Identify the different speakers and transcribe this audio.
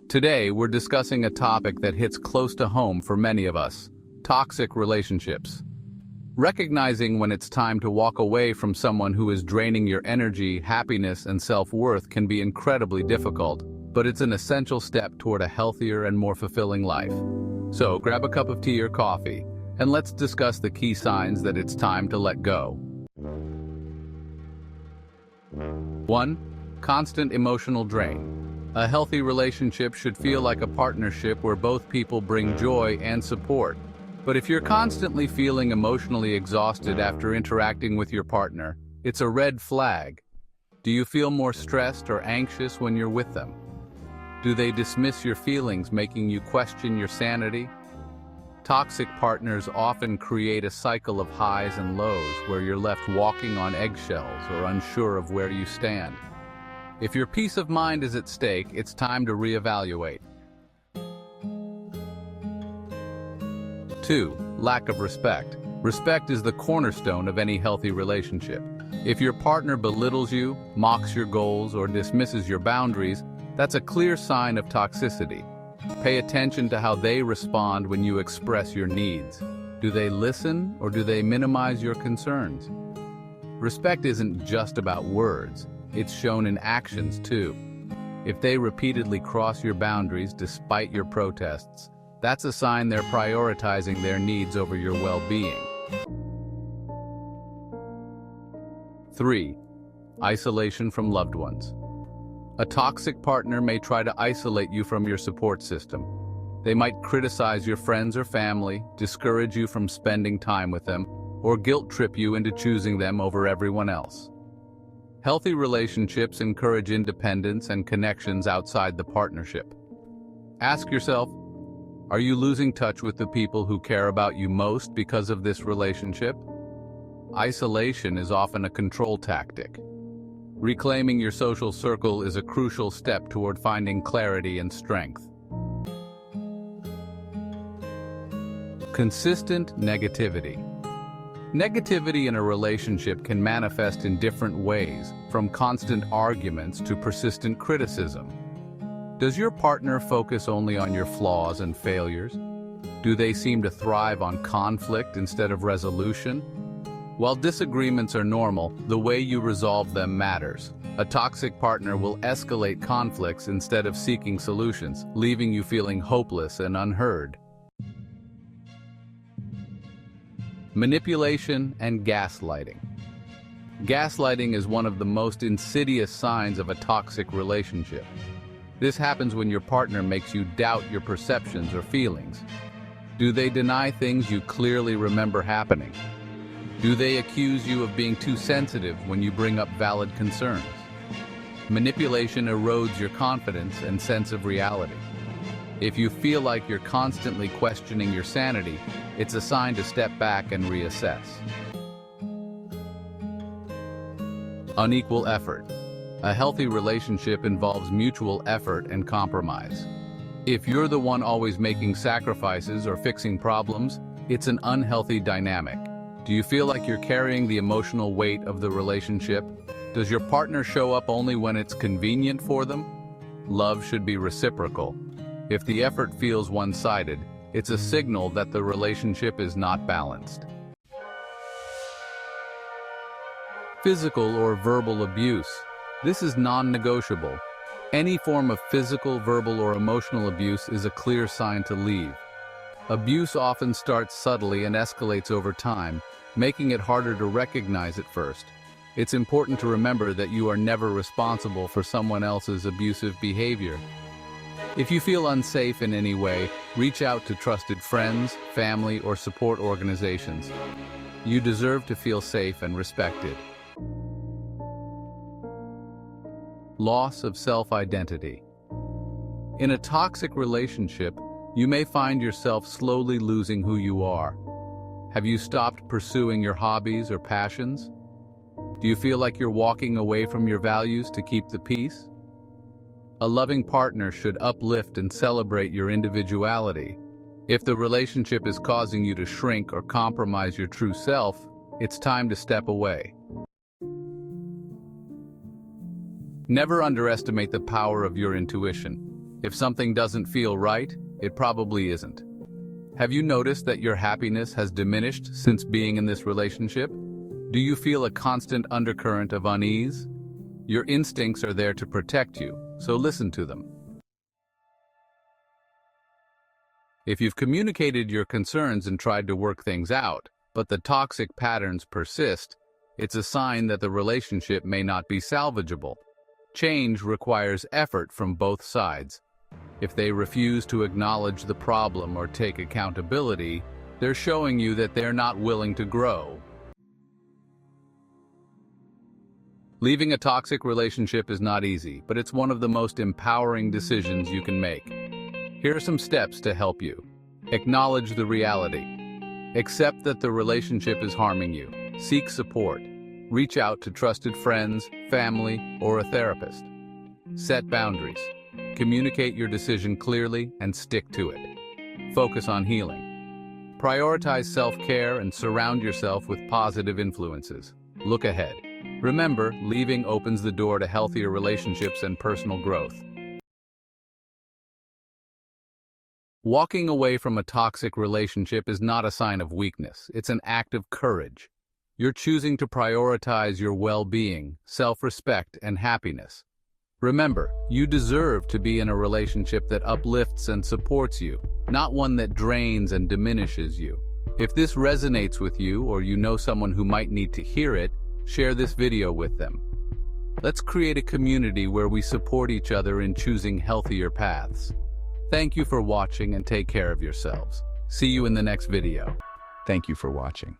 Speaker 1: Today, we're discussing a topic that hits close to home for many of us: toxic relationships. Recognizing when it's time to walk away from someone who is draining your energy, happiness, and self-worth can be incredibly difficult, but it's an essential step toward a healthier and more fulfilling life. So, grab a cup of tea or coffee, and let's discuss the key signs that it's time to let go. 1. Constant emotional drain. A healthy relationship should feel like a partnership where both people bring joy and support. But if you're constantly feeling emotionally exhausted after interacting with your partner, it's a red flag. Do you feel more stressed or anxious when you're with them? Do they dismiss your feelings, making you question your sanity? Toxic partners often create a cycle of highs and lows where you're left walking on eggshells or unsure of where you stand. If your peace of mind is at stake, it's time to reevaluate. 2. Lack of respect. Respect is the cornerstone of any healthy relationship. If your partner belittles you, mocks your goals, or dismisses your boundaries, that's a clear sign of toxicity. Pay attention to how they respond when you express your needs. Do they listen, or do they minimize your concerns? Respect isn't just about words, it's shown in actions too. If they repeatedly cross your boundaries despite your protests, that's a sign they're prioritizing their needs over your well-being. 3. Isolation from loved ones. A toxic partner may try to isolate you from your support system. They might criticize your friends or family, discourage you from spending time with them, or guilt-trip you into choosing them over everyone else. Healthy relationships encourage independence and connections outside the partnership. Ask yourself, are you losing touch with the people who care about you most because of this relationship? Isolation is often a control tactic. Reclaiming your social circle is a crucial step toward finding clarity and strength. Consistent negativity. Negativity in a relationship can manifest in different ways, from constant arguments to persistent criticism. Does your partner focus only on your flaws and failures? Do they seem to thrive on conflict instead of resolution? While disagreements are normal, the way you resolve them matters. A toxic partner will escalate conflicts instead of seeking solutions, leaving you feeling hopeless and unheard. Manipulation and gaslighting. Gaslighting is one of the most insidious signs of a toxic relationship. This happens when your partner makes you doubt your perceptions or feelings. Do they deny things you clearly remember happening? Do they accuse you of being too sensitive when you bring up valid concerns? Manipulation erodes your confidence and sense of reality. If you feel like you're constantly questioning your sanity, it's a sign to step back and reassess. Unequal effort. A healthy relationship involves mutual effort and compromise. If you're the one always making sacrifices or fixing problems, it's an unhealthy dynamic. Do you feel like you're carrying the emotional weight of the relationship? Does your partner show up only when it's convenient for them? Love should be reciprocal. If the effort feels one-sided, it's a signal that the relationship is not balanced. Physical or verbal abuse. This is non-negotiable. Any form of physical, verbal, or emotional abuse is a clear sign to leave. Abuse often starts subtly and escalates over time, making it harder to recognize at first. It's important to remember that you are never responsible for someone else's abusive behavior. If you feel unsafe in any way, reach out to trusted friends, family, or support organizations. You deserve to feel safe and respected. Loss of self-identity. In a toxic relationship, you may find yourself slowly losing who you are. Have you stopped pursuing your hobbies or passions? Do you feel like you're walking away from your values to keep the peace? A loving partner should uplift and celebrate your individuality. If the relationship is causing you to shrink or compromise your true self, it's time to step away. Never underestimate the power of your intuition. If something doesn't feel right, it probably isn't. Have you noticed that your happiness has diminished since being in this relationship? Do you feel a constant undercurrent of unease? Your instincts are there to protect you, so listen to them. If you've communicated your concerns and tried to work things out, but the toxic patterns persist, it's a sign that the relationship may not be salvageable. Change requires effort from both sides. If they refuse to acknowledge the problem or take accountability, they're showing you that they're not willing to grow. Leaving a toxic relationship is not easy, but it's one of the most empowering decisions you can make. Here are some steps to help you. Acknowledge the reality. Accept that the relationship is harming you. Seek support. Reach out to trusted friends, family, or a therapist. Set boundaries. Communicate your decision clearly and stick to it. Focus on healing. Prioritize self-care and surround yourself with positive influences. Look ahead. Remember, leaving opens the door to healthier relationships and personal growth. Walking away from a toxic relationship is not a sign of weakness, it's an act of courage. You're choosing to prioritize your well-being, self-respect, and happiness. Remember, you deserve to be in a relationship that uplifts and supports you, not one that drains and diminishes you. If this resonates with you or you know someone who might need to hear it, share this video with them. Let's create a community where we support each other in choosing healthier paths. Thank you for watching and take care of yourselves. See you in the next video.
Speaker 2: Thank you for watching.